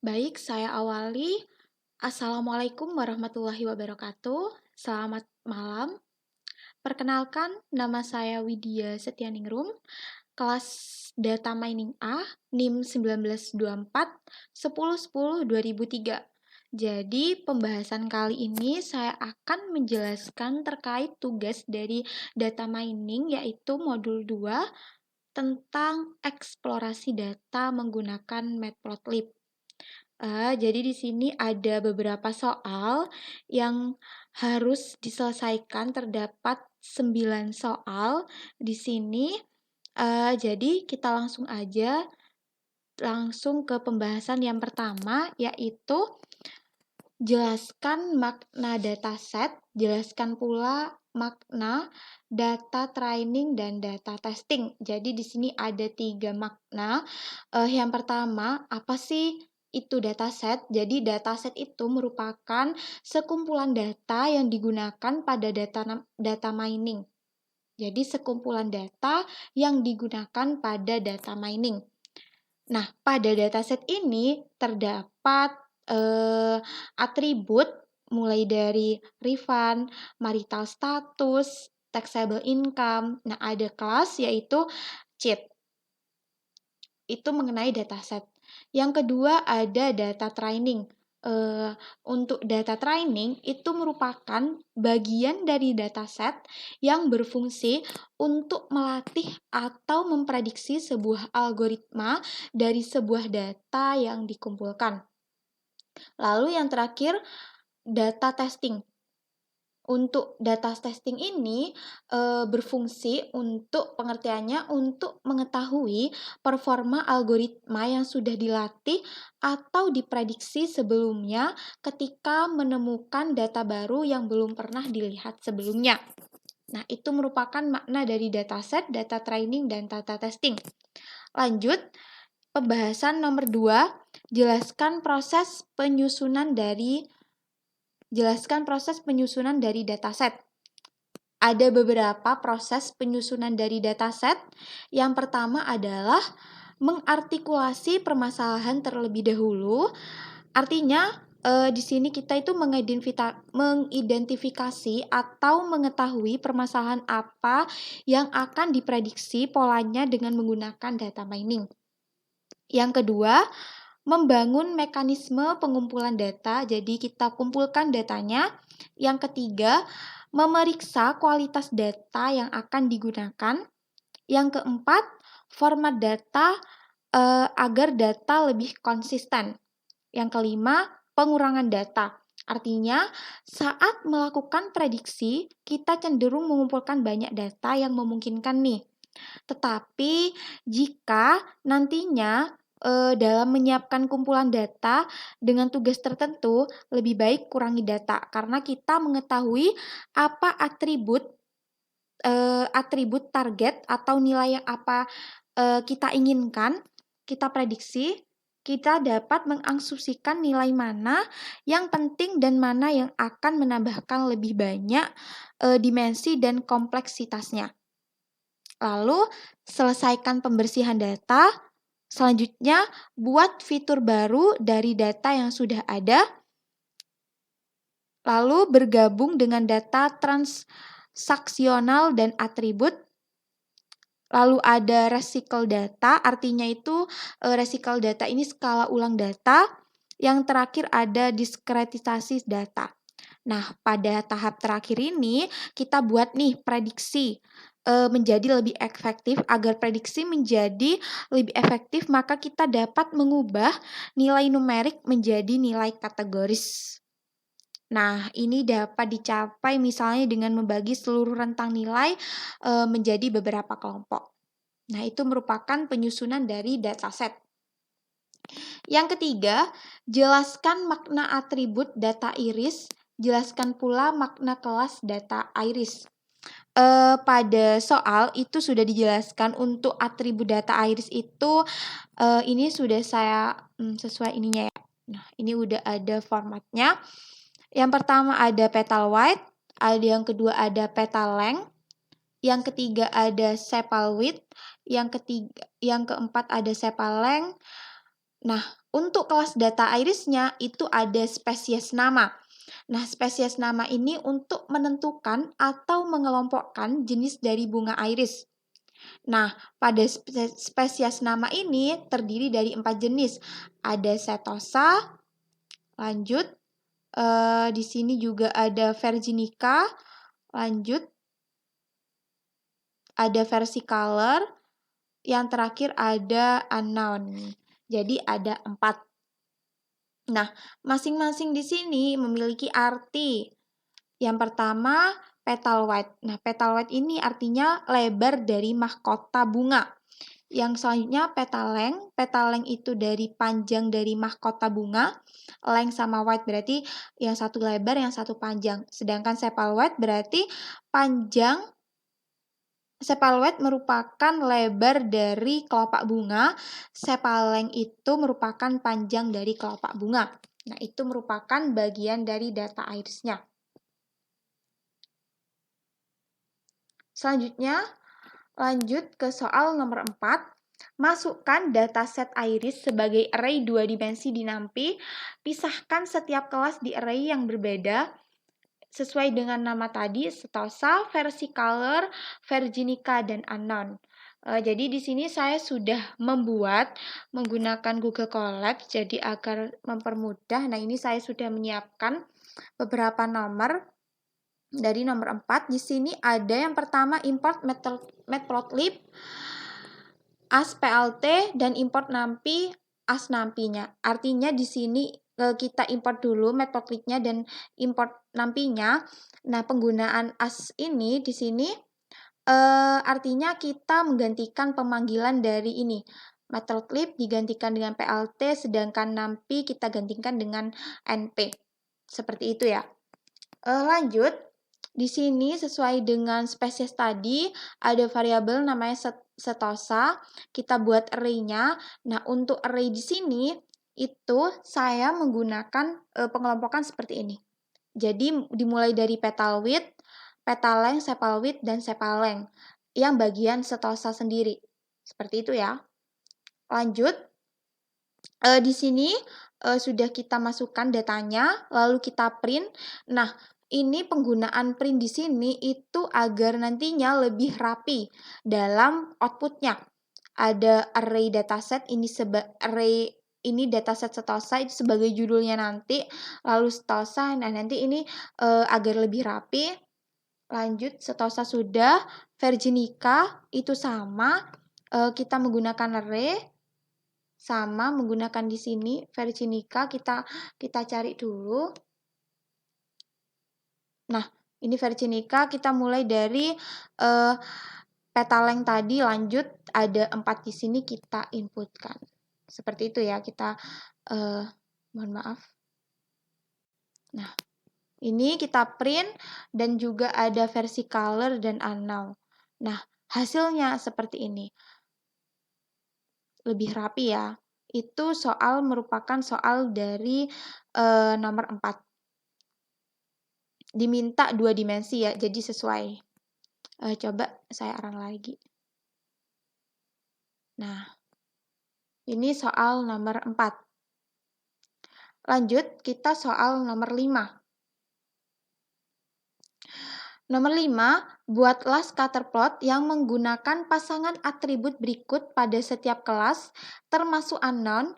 Baik, saya awali. Assalamualaikum warahmatullahi wabarakatuh. Selamat malam. Perkenalkan, nama saya Widya Setianingrum, kelas Data Mining A, NIM 1924 1010 2003. Jadi, pembahasan kali ini saya akan menjelaskan terkait tugas dari data mining, yaitu modul 2 tentang eksplorasi data menggunakan Matplotlib. Jadi di sini ada beberapa soal yang harus diselesaikan, terdapat 9 soal di sini. Jadi kita langsung ke pembahasan yang pertama, yaitu jelaskan makna dataset, jelaskan pula makna data training dan data testing. Jadi di sini ada 3 makna. Yang pertama, apa sih itu dataset? Jadi dataset itu merupakan sekumpulan data yang digunakan pada data mining. Jadi sekumpulan data yang digunakan pada data mining. Nah, pada dataset ini terdapat atribut mulai dari refund, marital status, taxable income. Nah, ada kelas yaitu cheat. Itu mengenai dataset. Yang kedua ada data training. Untuk data training itu merupakan bagian dari dataset yang berfungsi untuk melatih atau memprediksi sebuah algoritma dari sebuah data yang dikumpulkan. Lalu yang terakhir, data testing. Untuk data testing ini berfungsi untuk pengertiannya untuk mengetahui performa algoritma yang sudah dilatih atau diprediksi sebelumnya ketika menemukan data baru yang belum pernah dilihat sebelumnya. Nah, itu merupakan makna dari dataset, data training, dan data testing. Lanjut, pembahasan nomor 2, jelaskan proses penyusunan dari dataset. Ada beberapa proses penyusunan dari dataset. Yang pertama adalah mengartikulasi permasalahan terlebih dahulu. Artinya, di sini kita itu mengidentifikasi atau mengetahui permasalahan apa yang akan diprediksi polanya dengan menggunakan data mining. Yang kedua, membangun mekanisme pengumpulan data, jadi kita kumpulkan datanya. Yang ketiga, memeriksa kualitas data yang akan digunakan. Yang keempat, format data agar data lebih konsisten. Yang kelima, pengurangan data. Artinya, saat melakukan prediksi, kita cenderung mengumpulkan banyak data yang memungkinkan nih. Tetapi jika nantinya dalam menyiapkan kumpulan data dengan tugas tertentu, lebih baik kurangi data karena kita mengetahui apa atribut target atau nilai yang apa kita inginkan, kita prediksi, kita dapat mengasumsikan nilai mana yang penting dan mana yang akan menambahkan lebih banyak dimensi dan kompleksitasnya. Lalu, selesaikan pembersihan data. Selanjutnya, buat fitur baru dari data yang sudah ada. Lalu, bergabung dengan data transaksional dan atribut. Lalu ada recycle data, artinya itu recycle data ini skala ulang data. Yang terakhir ada diskretisasi data. Nah, pada tahap terakhir ini kita buat nih prediksi menjadi lebih efektif. Agar prediksi menjadi lebih efektif, maka kita dapat mengubah nilai numerik menjadi nilai kategoris. Nah, ini dapat dicapai misalnya dengan membagi seluruh rentang nilai menjadi beberapa kelompok. Nah, itu merupakan penyusunan dari dataset. Yang ketiga, jelaskan makna atribut data iris, jelaskan pula makna kelas data iris. Pada soal itu sudah dijelaskan untuk atribut data iris itu ini sudah saya sesuai ininya ya. Nah, ini udah ada formatnya. Yang pertama ada petal width, yang kedua ada petal length, yang ketiga ada sepal width, yang keempat ada sepal length. Nah, untuk kelas data irisnya itu ada spesies nama. Nah, spesies nama ini untuk menentukan atau mengelompokkan jenis dari bunga iris. Nah, pada spesies nama ini terdiri dari 4 jenis. Ada setosa, lanjut, di sini juga ada virginica, lanjut, ada versicolor, yang terakhir ada unknown. Jadi ada 4. Nah, masing-masing di sini memiliki arti. Yang pertama, petal white. Nah, petal white ini artinya lebar dari mahkota bunga. Yang selanjutnya petaleng. Petaleng itu dari panjang dari mahkota bunga. Length sama white berarti yang satu lebar, yang satu panjang. Sedangkan sepal white berarti panjang. Sepal white merupakan lebar dari kelopak bunga. Sepaleng itu merupakan panjang dari kelopak bunga. Nah, itu merupakan bagian dari data irisnya. Selanjutnya, lanjut ke soal nomor 4. Masukkan dataset iris sebagai array 2 dimensi di NumPy. Pisahkan setiap kelas di array yang berbeda sesuai dengan nama tadi, setosa, versicolor, virginica, dan unknown. Jadi di sini saya sudah membuat menggunakan Google Colab, jadi agar mempermudah. Nah, ini saya sudah menyiapkan beberapa nomor. Dari nomor 4, di sini ada yang pertama import matplotlib as plt dan import NumPy as NumPy-nya. Artinya di sini kita import dulu matplotlibnya dan import NumPy-nya. Nah, penggunaan as ini di sini artinya kita menggantikan pemanggilan dari ini. Matplotlib digantikan dengan plt, sedangkan NumPy kita gantikan dengan np. Seperti itu ya. Lanjut, di sini sesuai dengan spesies tadi ada variabel namanya setosa. Kita buat array-nya. Nah, untuk array di sini itu saya menggunakan pengelompokan seperti ini. Jadi dimulai dari petal width, petaleng, sepal width, dan sepaleng yang bagian setosa sendiri. Seperti itu ya. Lanjut, di sini sudah kita masukkan datanya, lalu kita print. Nah, ini penggunaan print di sini itu agar nantinya lebih rapi dalam outputnya. Ada array dataset, ini dataset setosa itu sebagai judulnya nanti, lalu setosa. Nah, nanti ini agar lebih rapi. Lanjut, setosa sudah, virginica itu sama, kita menggunakan array. Sama menggunakan di sini virginica, kita cari dulu. Nah, ini virginica, kita mulai dari petaleng tadi, lanjut ada 4 di sini kita inputkan. Seperti itu ya, kita mohon maaf. Nah, ini kita print dan juga ada versicolor dan unknown. Nah, hasilnya seperti ini. Lebih rapi ya. Itu merupakan soal dari nomor 4. Diminta 2 dimensi ya, jadi sesuai. Coba saya arang lagi. Nah, ini soal nomor 4. Lanjut, kita soal nomor 5. Nomor 5, buatlah scatterplot yang menggunakan pasangan atribut berikut pada setiap kelas, termasuk unknown.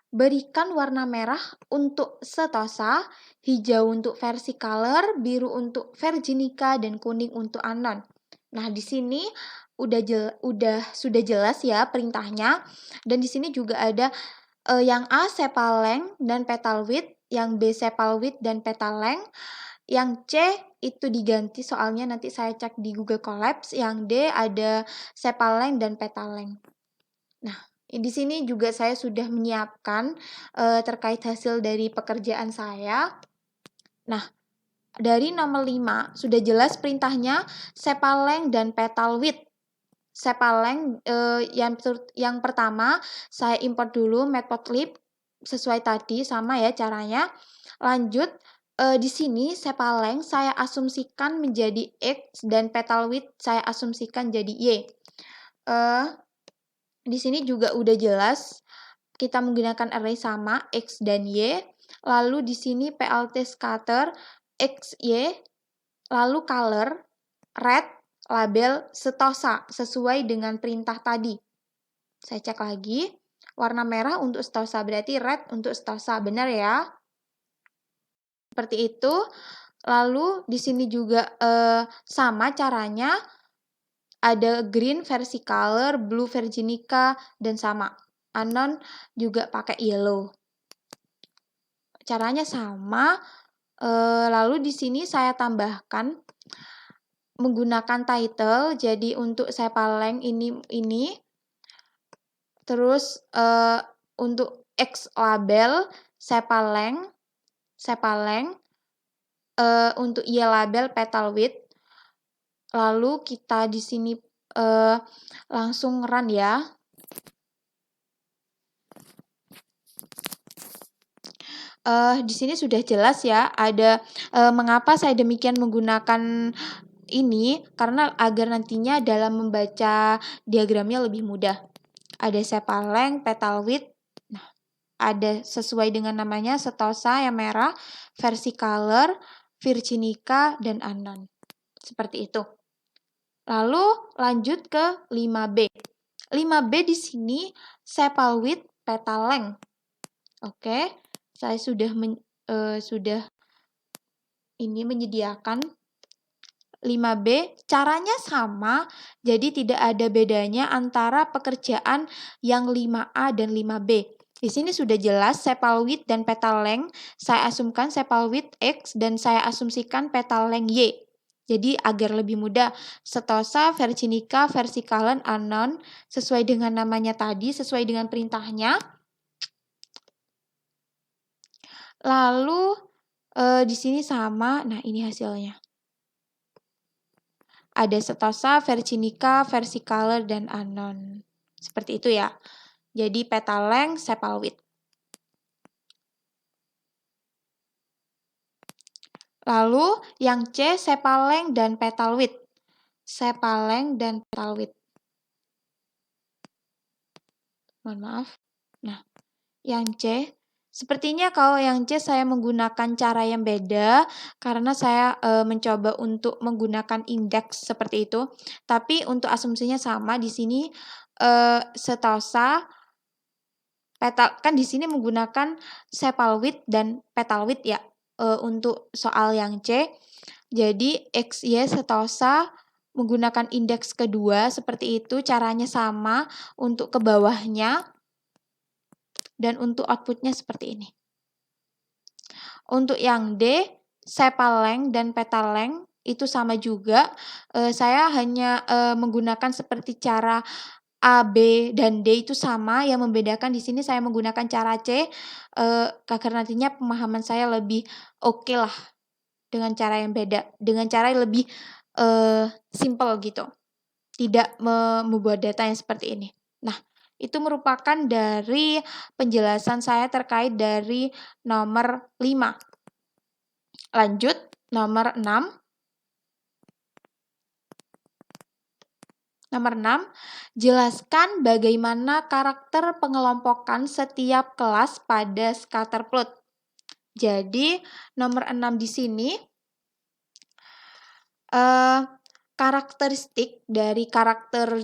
Berikan warna merah untuk setosa, hijau untuk versicolor, biru untuk virginica, dan kuning untuk unknown. Nah, di sini sudah jelas ya perintahnya. Dan di sini juga ada yang A sepal length dan petal width, yang B sepal width dan petal length. Yang C itu diganti soalnya nanti saya cek di Google Colabs. Yang D ada sepal length dan petal length. Nah, di sini juga saya sudah menyiapkan terkait hasil dari pekerjaan saya. Nah, dari nomor 5 sudah jelas perintahnya sepal length dan petal width. Sepal length yang pertama saya import dulu matplotlib sesuai tadi, sama ya caranya. Lanjut, di sini sepal length saya asumsikan menjadi X dan petal width saya asumsikan jadi Y. Di sini juga udah jelas kita menggunakan array sama X dan Y, lalu di sini PLT scatter X, Y, lalu color, red, label, setosa, sesuai dengan perintah tadi. Saya cek lagi, warna merah untuk setosa, berarti red untuk setosa, benar ya? Seperti itu. Lalu di sini juga sama caranya, ada green versi color, blue virginica, dan sama. Anon juga pakai yellow. Caranya sama. Lalu di sini saya tambahkan menggunakan title. Jadi untuk sepaleng ini. Terus untuk X label sepaleng. Untuk Y label petal width. Lalu kita di sini langsung run ya. Di sini sudah jelas ya, ada mengapa saya demikian menggunakan ini, karena agar nantinya dalam membaca diagramnya lebih mudah. Ada sepaleng, petal width, nah, ada sesuai dengan namanya setosa yang merah, versi color, virginica, dan anon. Seperti itu. Lalu lanjut ke 5B. 5B di sini sepal width, petal length. Oke. Saya sudah menyediakan 5B, caranya sama, jadi tidak ada bedanya antara pekerjaan yang 5A dan 5B. Di sini sudah jelas sepal width dan petal length, saya asumkan sepal width X dan saya asumsikan petal length Y. Jadi agar lebih mudah, setosa, virginica, versicolor, anon, sesuai dengan namanya tadi, sesuai dengan perintahnya. Lalu di sini sama, nah ini hasilnya. Ada setosa, virginica, versicolor, dan anon. Seperti itu ya. Jadi petal length, sepal width. Lalu yang C, sepal length dan petal width. Sepal length dan petal width. Mohon maaf. Nah, yang C. Sepertinya kalau yang C saya menggunakan cara yang beda karena saya mencoba untuk menggunakan indeks seperti itu. Tapi untuk asumsinya sama di sini setosa petal kan di sini menggunakan sepal width dan petal width ya untuk soal yang C. Jadi X, Y, setosa menggunakan indeks kedua seperti itu, caranya sama untuk ke bawahnya. Dan untuk outputnya seperti ini. Untuk yang D, sepal length dan petal length itu sama juga. Saya hanya menggunakan seperti cara A, B, dan D itu sama. Yang membedakan di sini saya menggunakan cara C agar nantinya pemahaman saya lebih oke lah dengan cara yang beda, dengan cara yang lebih simple gitu. Tidak membuat data yang seperti ini. Nah, itu merupakan dari penjelasan saya terkait dari nomor 5. Lanjut, nomor 6. Nomor 6, jelaskan bagaimana karakter pengelompokan setiap kelas pada scatterplot. Jadi, nomor 6 di sini karakteristik dari karakter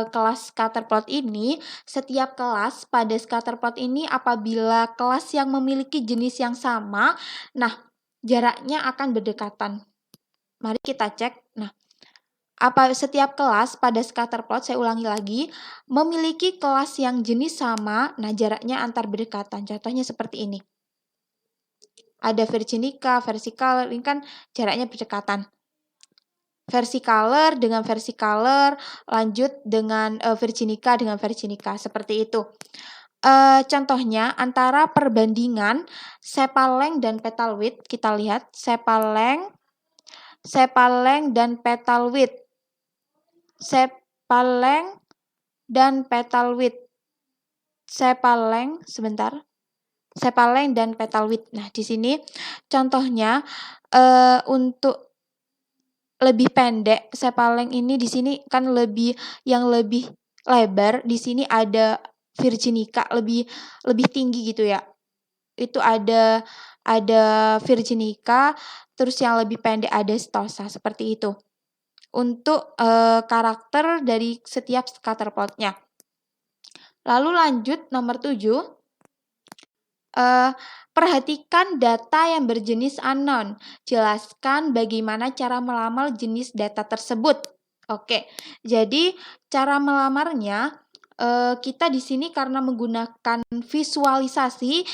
kelas scatterplot ini, setiap kelas pada scatterplot ini apabila kelas yang memiliki jenis yang sama, nah jaraknya akan berdekatan. Mari kita cek. Nah, setiap kelas pada scatterplot, saya ulangi lagi, memiliki kelas yang jenis sama, nah jaraknya antar berdekatan. Contohnya seperti ini. Ada virginica, versicolor, ini kan jaraknya berdekatan. Versicolor dengan versicolor, lanjut dengan virginica dengan virginica, seperti itu. Contohnya antara perbandingan sepal length dan petal width, kita lihat sepal length dan petal width. Sepal length dan petal width. Sepal length, sebentar. Sepal length dan petal width. Nah, di sini contohnya untuk lebih pendek, sepal length ini di sini kan lebih lebar. Di sini ada virginica, lebih tinggi gitu ya. Itu ada virginica, terus yang lebih pendek ada setosa, seperti itu. Untuk karakter dari setiap scatter plot-nya. Lalu lanjut nomor 7. Perhatikan data yang berjenis unknown. Jelaskan bagaimana cara melamar jenis data tersebut. Oke, jadi cara melamarnya kita di sini karena menggunakan visualisasi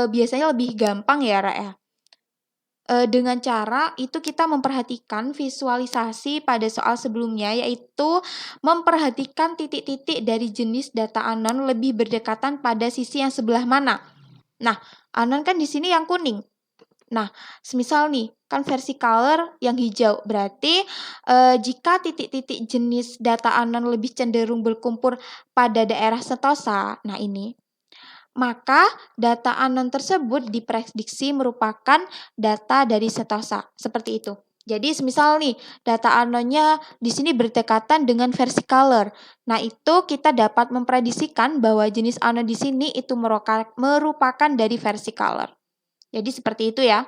biasanya lebih gampang ya, Ra ya. Dengan cara itu kita memperhatikan visualisasi pada soal sebelumnya, yaitu memperhatikan titik-titik dari jenis data unknown lebih berdekatan pada sisi yang sebelah mana. Nah, unknown kan di sini yang kuning. Nah, semisal nih, kan versi color yang hijau. Berarti jika titik-titik jenis data unknown lebih cenderung berkumpul pada daerah setosa, nah ini, maka data unknown tersebut diprediksi merupakan data dari setosa, seperti itu. Jadi semisal nih, data unknown-nya di sini berdekatan dengan versi color. Nah, itu kita dapat memprediksikan bahwa jenis unknown di sini itu merupakan dari versi color. Jadi seperti itu ya.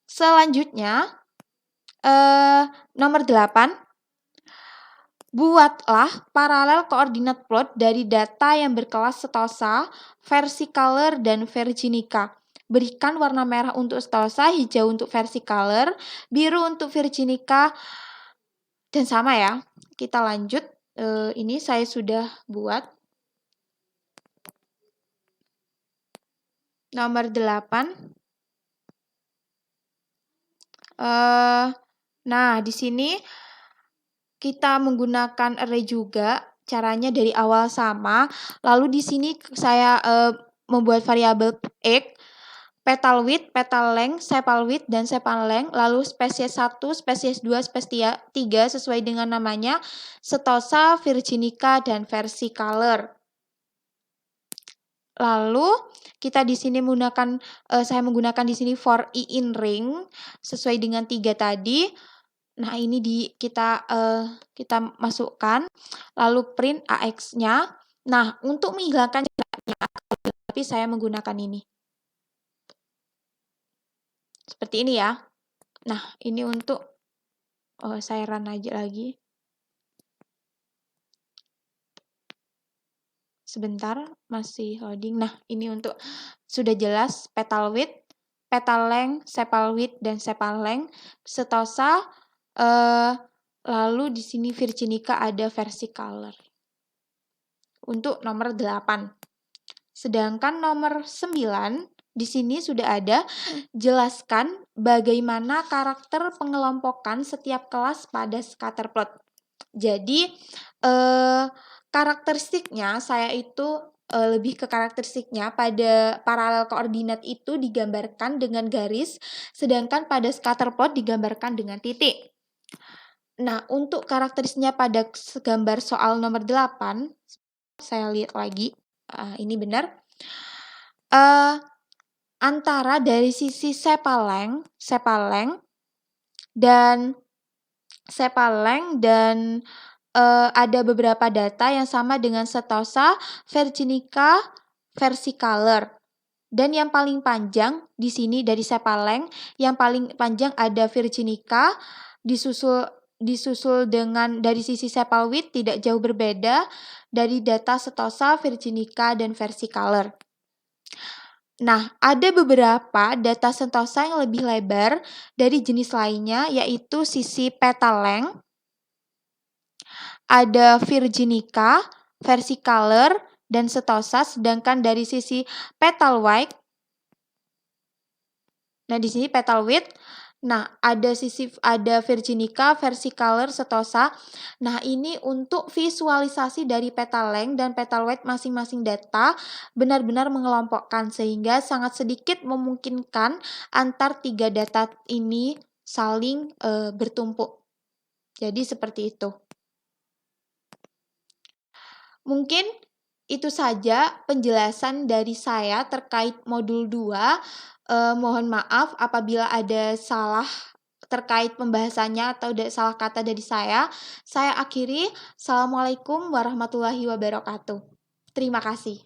Selanjutnya, nomor 8. Buatlah paralel koordinat plot dari data yang berkelas setosa, versi color, dan virginica. Berikan warna merah untuk setosa, hijau untuk versi color, biru untuk virginica, dan sama ya. Kita lanjut. Ini saya sudah buat. Nomor 8. Nah, di sini kita menggunakan array juga, caranya dari awal sama. Lalu di sini saya membuat variabel x, petal width, petal length, sepal width, dan sepal length. Lalu spesies 1, spesies 2, spesies 3 sesuai dengan namanya, setosa, virginica, dan versi color. Lalu kita di sini menggunakan, saya menggunakan di sini for i in ring sesuai dengan 3 tadi. Nah, ini kita masukkan, lalu print AX-nya. Nah, untuk menghilangkan jaraknya, tapi saya menggunakan ini. Seperti ini ya. Nah, ini untuk, saya run aja lagi. Sebentar, masih loading. Nah, ini untuk, sudah jelas petal width, petal length, sepal width, dan sepal length, setosa, lalu di sini virginica ada versi color. Untuk nomor 8. Sedangkan nomor 9, di sini sudah ada, jelaskan bagaimana karakter pengelompokan setiap kelas pada scatter plot. Jadi, karakteristiknya saya itu lebih ke karakteristiknya pada paralel koordinat itu digambarkan dengan garis, sedangkan pada scatter plot digambarkan dengan titik. Nah, untuk karakteristiknya pada gambar soal nomor 8, saya lihat lagi, ini benar. Antara dari sisi sepal length dan ada beberapa data yang sama dengan setosa, virginica, versi color. Dan yang paling panjang di sini dari sepal length, yang paling panjang ada virginica, disusul dengan dari sisi sepal width tidak jauh berbeda dari data setosa, virginica, dan versi color. Nah, ada beberapa data setosa yang lebih lebar dari jenis lainnya, yaitu sisi petal length, ada virginica, versi color, dan setosa, sedangkan dari sisi petal width, nah di sini petal width, nah ada virginica, versi color, setosa. Nah, ini untuk visualisasi dari petal length dan petal width masing-masing data benar-benar mengelompokkan sehingga sangat sedikit memungkinkan antar 3 data ini saling bertumpuk. Jadi seperti itu. Mungkin itu saja penjelasan dari saya terkait modul 2. Mohon maaf apabila ada salah terkait pembahasannya atau salah kata dari saya. Saya akhiri. Assalamualaikum warahmatullahi wabarakatuh. Terima kasih.